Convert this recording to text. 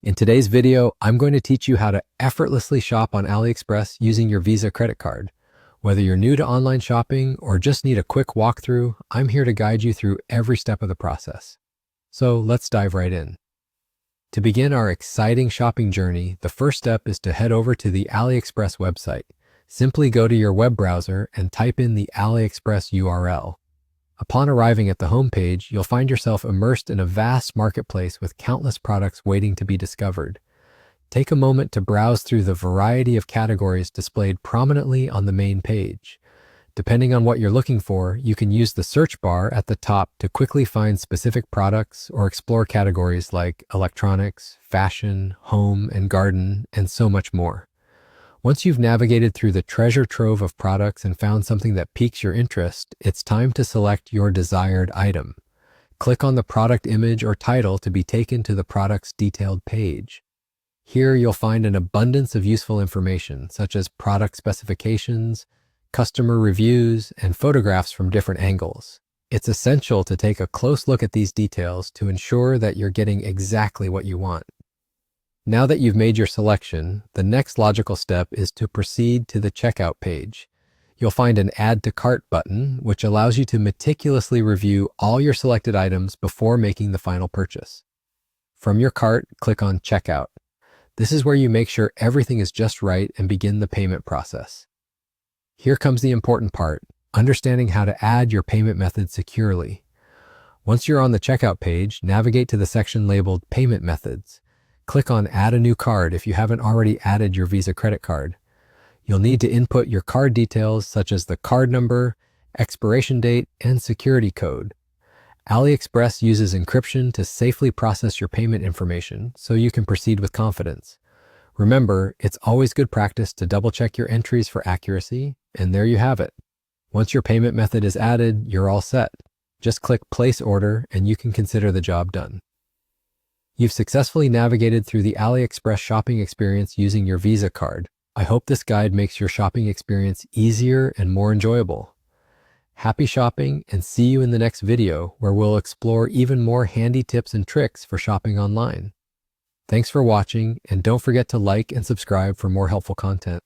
In today's video, I'm going to teach you how to effortlessly shop on AliExpress using your Visa credit card. Whether you're new to online shopping or just need a quick walkthrough, I'm here to guide you through every step of the process. So let's dive right in. To begin our exciting shopping journey, the first step is to head over to the AliExpress website. Simply go to your web browser and type in the AliExpress URL. Upon arriving at the homepage, you'll find yourself immersed in a vast marketplace with countless products waiting to be discovered. Take a moment to browse through the variety of categories displayed prominently on the main page. Depending on what you're looking for, you can use the search bar at the top to quickly find specific products or explore categories like electronics, fashion, home and garden, and so much more. Once you've navigated through the treasure trove of products and found something that piques your interest, it's time to select your desired item. Click on the product image or title to be taken to the product's detailed page. Here you'll find an abundance of useful information, such as product specifications, customer reviews, and photographs from different angles. It's essential to take a close look at these details to ensure that you're getting exactly what you want. Now that you've made your selection, the next logical step is to proceed to the checkout page. You'll find an Add to Cart button, which allows you to meticulously review all your selected items before making the final purchase. From your cart, click on Checkout. This is where you make sure everything is just right and begin the payment process. Here comes the important part, understanding how to add your payment method securely. Once you're on the checkout page, navigate to the section labeled Payment Methods. Click on Add a new card if you haven't already added your Visa credit card. You'll need to input your card details such as the card number, expiration date, and security code. AliExpress uses encryption to safely process your payment information so you can proceed with confidence. Remember, it's always good practice to double-check your entries for accuracy, and there you have it. Once your payment method is added, you're all set. Just click Place Order and you can consider the job done. You've successfully navigated through the AliExpress shopping experience using your Visa card. I hope this guide makes your shopping experience easier and more enjoyable. Happy shopping and see you in the next video where we'll explore even more handy tips and tricks for shopping online. Thanks for watching and don't forget to like and subscribe for more helpful content.